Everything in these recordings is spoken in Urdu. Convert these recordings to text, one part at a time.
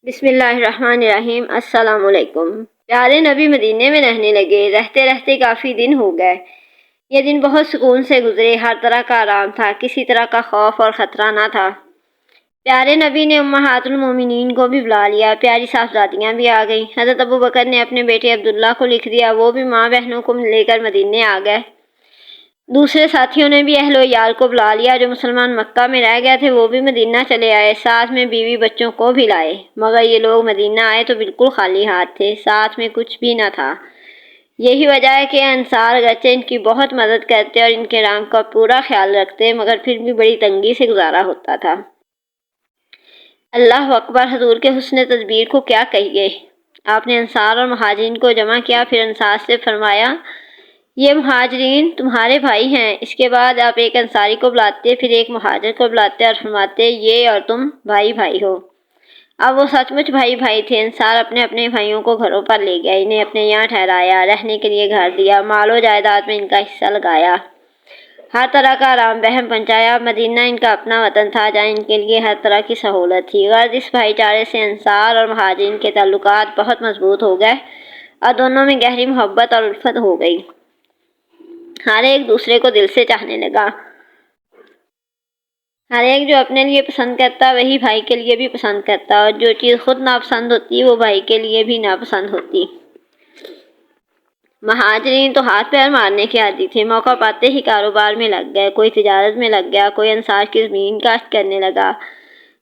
بسم اللہ الرحمن الرحیم۔ السلام علیکم۔ پیارے نبی مدینے میں رہنے لگے۔ رہتے رہتے کافی دن ہو گئے۔ یہ دن بہت سکون سے گزرے، ہر طرح کا آرام تھا، کسی طرح کا خوف اور خطرہ نہ تھا۔ پیارے نبی نے امہات المومنین کو بھی بلا لیا، پیاری صاحبزادیاں بھی آ گئیں۔ حضرت ابوبکر نے اپنے بیٹے عبداللہ کو لکھ دیا، وہ بھی ماں بہنوں کو لے کر مدینے آ گئے۔ دوسرے ساتھیوں نے بھی اہل و عیال کو بلا لیا، جو مسلمان مکہ میں رہ گئے تھے وہ بھی مدینہ چلے آئے، ساتھ میں بیوی بچوں کو بھی لائے۔ مگر یہ لوگ مدینہ آئے تو بالکل خالی ہاتھ تھے، ساتھ میں کچھ بھی نہ تھا۔ یہی وجہ ہے کہ انصار اگرچہ ان کی بہت مدد کرتے اور ان کے رنگ کا پورا خیال رکھتے، مگر پھر بھی بڑی تنگی سے گزارا ہوتا تھا۔ اللہ اکبر! حضور کے حسن تدبیر کو کیا کہیے۔ آپ نے انصار اور مہاجرین کو جمع کیا، پھر انصار سے فرمایا، یہ مہاجرین تمہارے بھائی ہیں۔ اس کے بعد آپ ایک انصاری کو بلاتے، پھر ایک مہاجر کو بلاتے اور فرماتے، یہ اور تم بھائی بھائی ہو۔ اب وہ سچ مچ بھائی بھائی تھے۔ انصار اپنے اپنے بھائیوں کو گھروں پر لے گئے، انہیں اپنے یہاں ٹھہرایا، رہنے کے لیے گھر دیا، مال و جائیداد میں ان کا حصہ لگایا، ہر طرح کا آرام بہم پہنچایا۔ مدینہ ان کا اپنا وطن تھا، جہاں ان کے لیے ہر طرح کی سہولت تھی۔ غرض اس بھائی چارے سے انصار اور مہاجرین کے تعلقات بہت مضبوط ہو گئے اور دونوں میں گہری محبت اور الفت ہو گئی۔ ہر ایک دوسرے کو دل سے چاہنے لگا۔ ہر ایک جو اپنے لیے پسند کرتا وہی بھائی کے لیے بھی پسند کرتا، اور جو چیز خود ناپسند ہوتی وہ بھائی کے لیے بھی ناپسند ہوتی۔ مہاجرین تو ہاتھ پیر مارنے کے عادی تھے، موقع پاتے ہی کاروبار میں لگ گئے، کوئی تجارت میں لگ گیا، کوئی انصار کی زمین کاشت کرنے لگا۔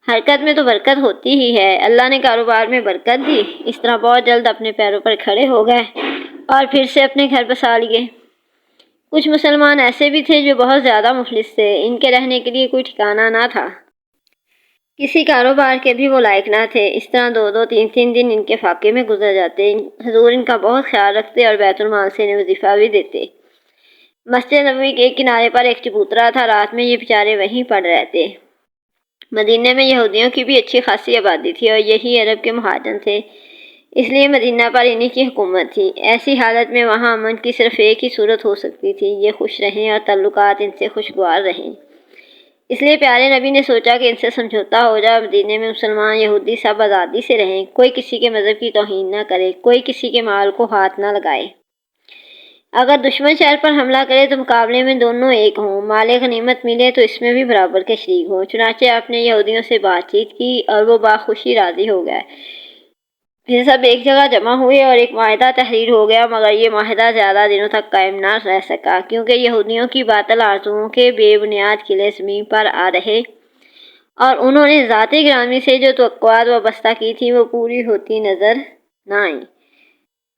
حرکت میں تو برکت ہوتی ہی ہے، اللہ نے کاروبار میں برکت دی۔ اس طرح بہت جلد اپنے پیروں پر کھڑے ہو گئے اور پھر سے اپنے گھر بسا لیے۔ کچھ مسلمان ایسے بھی تھے جو بہت زیادہ مفلس تھے، ان کے رہنے کے لیے کوئی ٹھکانہ نہ تھا، کسی کاروبار کے بھی وہ لائق نہ تھے۔ اس طرح دو دو تین تین دن ان کے فاقے میں گزر جاتے۔ حضور ان کا بہت خیال رکھتے اور بیت المال سے انہیں وظیفہ بھی دیتے۔ مسجد نبوی کے کنارے پر ایک چبوترا تھا، رات میں یہ بیچارے وہیں پڑ رہتے۔ مدینے میں یہودیوں کی بھی اچھی خاصی آبادی تھی اور یہی عرب کے مہاجن تھے، اس لیے مدینہ پر انہی کی حکومت تھی۔ ایسی حالت میں وہاں امن کی صرف ایک ہی صورت ہو سکتی تھی، یہ خوش رہیں اور تعلقات ان سے خوشگوار رہیں۔ اس لیے پیارے نبی نے سوچا کہ ان سے سمجھوتا ہو جائے، مدینے میں مسلمان یہودی سب آزادی سے رہیں، کوئی کسی کے مذہب کی توہین نہ کرے، کوئی کسی کے مال کو ہاتھ نہ لگائے۔ اگر دشمن شہر پر حملہ کرے تو مقابلے میں دونوں ایک ہوں، مال غنیمت ملے تو اس میں بھی برابر کے شریک ہوں۔ چنانچہ آپ نے یہودیوں سے بات چیت کی اور وہ بخوشی راضی ہو گئے۔ پھر سب ایک جگہ جمع ہوئے اور ایک معاہدہ تحریر ہو گیا، مگر یہ معاہدہ زیادہ دنوں تک قائم نہ رہ سکا، کیونکہ یہودیوں کی باطل آرزوؤں کے بے بنیاد قلعے زمین پر آ رہے اور انہوں نے ذات گرامی سے جو توقعات وابستہ کی تھی وہ پوری ہوتی نظر نہ آئیں۔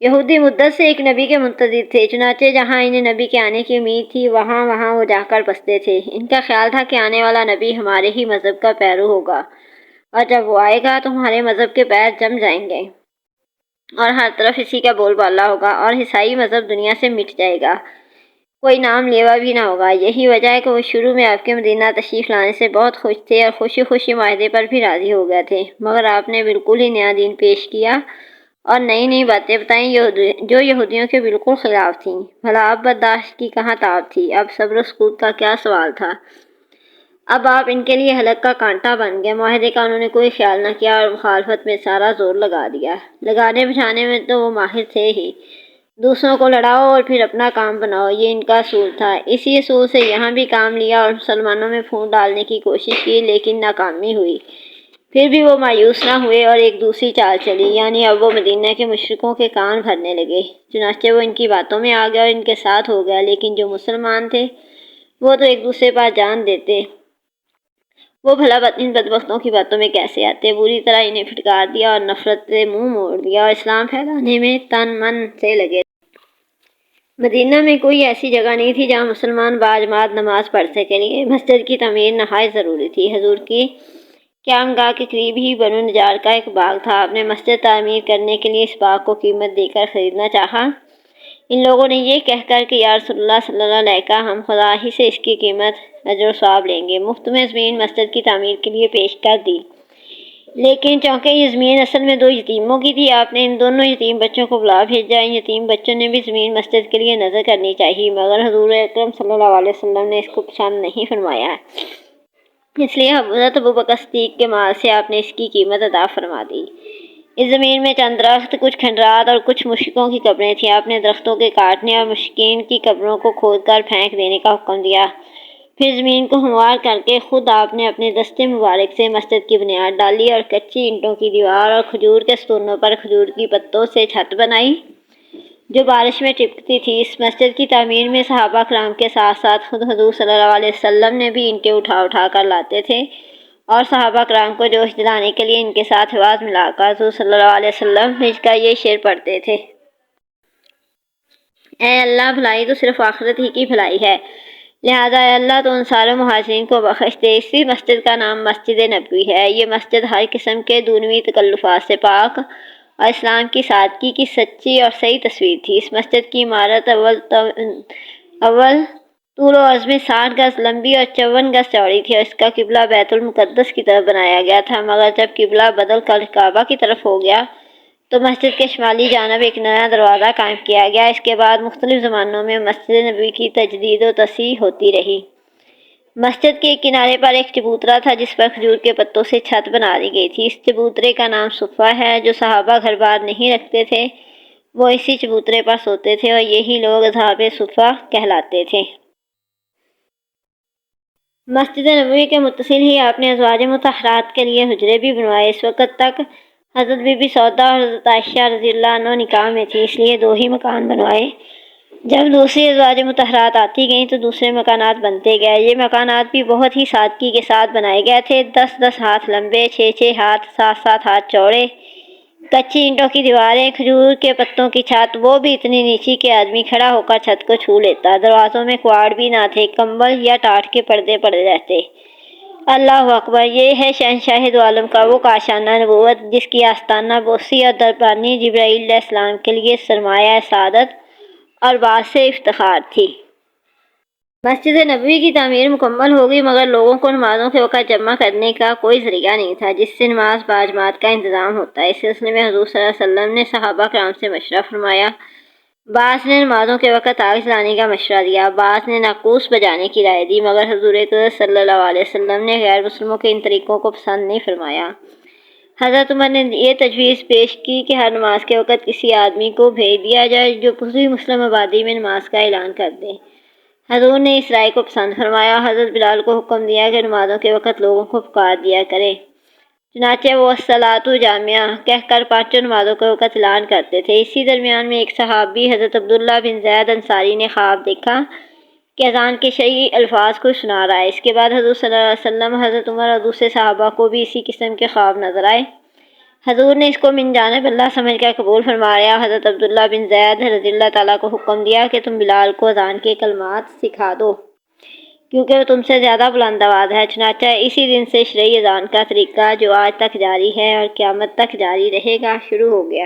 یہودی مدت سے ایک نبی کے منتظر تھے، چنانچہ جہاں انہیں نبی کے آنے کی امید تھی وہاں وہ جا کر بستے تھے۔ ان کا خیال تھا کہ آنے والا نبی ہمارے ہی مذہب کا پیرو ہوگا، اور جب وہ آئے گا تو ہمارے مذہب کے پیر جم جائیں گے اور ہر طرف اسی کا بول بالا ہوگا اور عیسائی مذہب دنیا سے مٹ جائے گا، کوئی نام لیوا بھی نہ ہوگا۔ یہی وجہ ہے کہ وہ شروع میں آپ کے مدینہ تشریف لانے سے بہت خوش تھے اور خوشی خوشی معاہدے پر بھی راضی ہو گئے تھے، مگر آپ نے بالکل ہی نیا دین پیش کیا اور نئی نئی باتیں بتائیں جو یہودیوں کے بالکل خلاف تھیں۔ بھلا اب برداشت کی کہاں تاب تھی، اب صبر و سکوت کا کیا سوال تھا۔ اب آپ ان کے لیے حلق کا کانٹا بن گئے۔ معاہدے کا انہوں نے کوئی خیال نہ کیا اور مخالفت میں سارا زور لگا دیا۔ لگانے بجھانے میں تو وہ ماہر تھے ہی، دوسروں کو لڑاؤ اور پھر اپنا کام بناؤ، یہ ان کا اصول تھا۔ اسی اصول سے یہاں بھی کام لیا اور مسلمانوں میں پھونٹ ڈالنے کی کوشش کی، لیکن ناکامی ہوئی۔ پھر بھی وہ مایوس نہ ہوئے اور ایک دوسری چال چلی، یعنی اب وہ مدینہ کے مشرکوں کے کان بھرنے لگے۔ چنانچہ وہ ان کی باتوں میں آ گیا اور ان کے ساتھ ہو گیا، لیکن جو مسلمان تھے وہ تو ایک دوسرے پر جان دیتے، وہ بھلا ان بدبختوں کی باتوں میں کیسے آتے۔ بری طرح انہیں پھٹکار دیا اور نفرت سے منہ موڑ دیا اور اسلام پھیلانے میں تن من سے لگے۔ مدینہ میں کوئی ایسی جگہ نہیں تھی جہاں مسلمان باجماعت نماز پڑھ سکیں۔ مسجد کی تعمیر نہایت ضروری تھی۔ حضور کی قیامگاہ کے قریب ہی بنو نجار کا ایک باغ تھا، آپ نے مسجد تعمیر کرنے کے لیے اس باغ کو قیمت دے کر خریدنا چاہا۔ ان لوگوں نے یہ کہہ کر کہ یا رسول اللہ صلی اللہ علیہ وسلم ہم خدا ہی سے اس کی قیمت اجر و ثواب لیں گے، مفت میں زمین مسجد کی تعمیر کے لیے پیش کر دی۔ لیکن چونکہ یہ زمین اصل میں دو یتیموں کی تھی، آپ نے ان دونوں یتیم بچوں کو بلا بھیجا۔ ان یتیم بچوں نے بھی زمین مسجد کے لیے نظر کرنی چاہیے، مگر حضور اکرم صلی اللہ علیہ وسلم نے اس کو پسند نہیں فرمایا۔ اس لیے حضرت ابوبکر صدیق کے مال سے آپ نے اس کی قیمت ادا فرما دی۔ اس زمین میں چند درخت، کچھ کھنڈرات اور کچھ مشرکوں کی قبریں تھیں۔ آپ نے درختوں کے کاٹنے اور مشرکین کی قبروں کو کھود کر پھینک دینے کا حکم دیا۔ پھر زمین کو ہموار کر کے خود آپ نے اپنے دست مبارک سے مسجد کی بنیاد ڈالی اور کچی اینٹوں کی دیوار اور کھجور کے ستونوں پر کھجور کی پتوں سے چھت بنائی جو بارش میں ٹپکتی تھی۔ اس مسجد کی تعمیر میں صحابہ کرام کے ساتھ ساتھ خود حضور صلی اللہ علیہ وسلم نے بھی اینٹیں اٹھا اٹھا کر لاتے تھے اور صحابہ کرام کو جوش دلانے کے لیے ان کے ساتھ آواز ملا کر حضور صلی اللہ علیہ وسلم بھیج کر یہ شعر پڑھتے تھے: اے اللہ، بھلائی تو صرف آخرت ہی کی بھلائی ہے، لہٰذا اے اللہ تو انصار و مہاجرین کو بخش دے۔ اسی مسجد کا نام مسجد نبوی ہے۔ یہ مسجد ہر قسم کے دنیوی تکلفات سے پاک اور اسلام کی سادگی کی سچی اور صحیح تصویر تھی۔ اس مسجد کی عمارت اول طول و عرض میں 60 گز لمبی اور 54 گز چوڑی تھی اور اس کا قبلہ بیت المقدس کی طرف بنایا گیا تھا، مگر جب قبلہ بدل کر کعبہ کی طرف ہو گیا تو مسجد کے شمالی جانب ایک نیا دروازہ قائم کیا گیا۔ اس کے بعد مختلف زمانوں میں مسجد نبوی کی تجدید و تصحیح ہوتی رہی۔ مسجد کے ایک کنارے پر ایک چبوترا تھا جس پر کھجور کے پتوں سے چھت بنا دی گئی تھی۔ اس چبوترے کا نام صفہ ہے۔ جو صحابہ گھر بار نہیں رکھتے تھے وہ اسی چبوترے پر سوتے تھے اور یہی لوگ اصحاب صفہ کہلاتے تھے۔ مسجد نبوی کے متصل ہی آپ نے ازواج مطہرات کے لیے حجرے بھی بنوائے۔ اس وقت تک حضرت بی بی سودا اور حضرت عائشہ رضی اللہ عنہ نکاح میں تھی، اس لیے 2 ہی مکان بنوائے۔ جب دوسری ازواج مطہرات آتی گئیں تو دوسرے مکانات بنتے گئے۔ یہ مکانات بھی بہت ہی سادگی کے ساتھ بنائے گئے تھے، 10-10 ہاتھ لمبے، 6-6 ہاتھ، 7-7 ہاتھ چوڑے، کچی اینٹوں کی دیواریں، کھجور کے پتوں کی چھت، وہ بھی اتنی نیچی کہ آدمی کھڑا ہو کر چھت کو چھو لیتا۔ دروازوں میں کواڑ بھی نہ تھے، کمبل یا ٹاٹ کے پردے پڑے رہتے۔ اللہ اکبر! یہ ہے شہنشاہ دو عالم کا وہ کاشانہ نبوت جس کی آستانہ بوسی اور دربانی جبرائیل علیہ السلام کے لیے سرمایہ سعادت اور باعث افتخار تھی۔ مسجد نبوی کی تعمیر مکمل ہو گئی مگر لوگوں کو نمازوں کے وقت جمع کرنے کا کوئی ذریعہ نہیں تھا جس سے نماز باجماعت کا انتظام ہوتا ہے۔ اس سلسلے میں حضور صلی اللہ علیہ وسلم نے صحابہ کرام سے مشورہ فرمایا۔ بعض نے نمازوں کے وقت آگ جلانے کا مشورہ دیا، بعض نے ناقوس بجانے کی رائے دی، مگر حضور صلی اللہ علیہ وسلم نے غیر مسلموں کے ان طریقوں کو پسند نہیں فرمایا۔ حضرت عمر نے یہ تجویز پیش کی کہ ہر نماز کے وقت کسی آدمی کو بھیج دیا جائے جو پوری مسلم آبادی میں نماز کا اعلان کر دے۔ حضور نے اس رائے کو پسند فرمایا۔ حضرت بلال کو حکم دیا کہ نمازوں کے وقت لوگوں کو پکار دیا کرے، چنانچہ وہ الصلاۃ جامعہ کہہ کر 5 نمازوں کے وقت اعلان کرتے تھے۔ اسی درمیان میں ایک صحابی حضرت عبداللہ بن زید انصاری نے خواب دیکھا کہ اذان کے شرعی الفاظ کو سنا رہا ہے۔ اس کے بعد حضور صلی اللہ علیہ وسلم، حضرت عمر اور دوسرے صحابہ کو بھی اسی قسم کے خواب نظر آئے۔ حضور نے اس کو من جانب اللہ سمجھ کر قبول فرمایا۔ حضرت عبداللہ بن زید رضی اللہ تعالیٰ کو حکم دیا کہ تم بلال کو اذان کے کلمات سکھا دو کیونکہ وہ تم سے زیادہ بلند آواز ہے۔ چنانچہ اسی دن سے شرعی اذان کا طریقہ جو آج تک جاری ہے اور قیامت تک جاری رہے گا شروع ہو گیا۔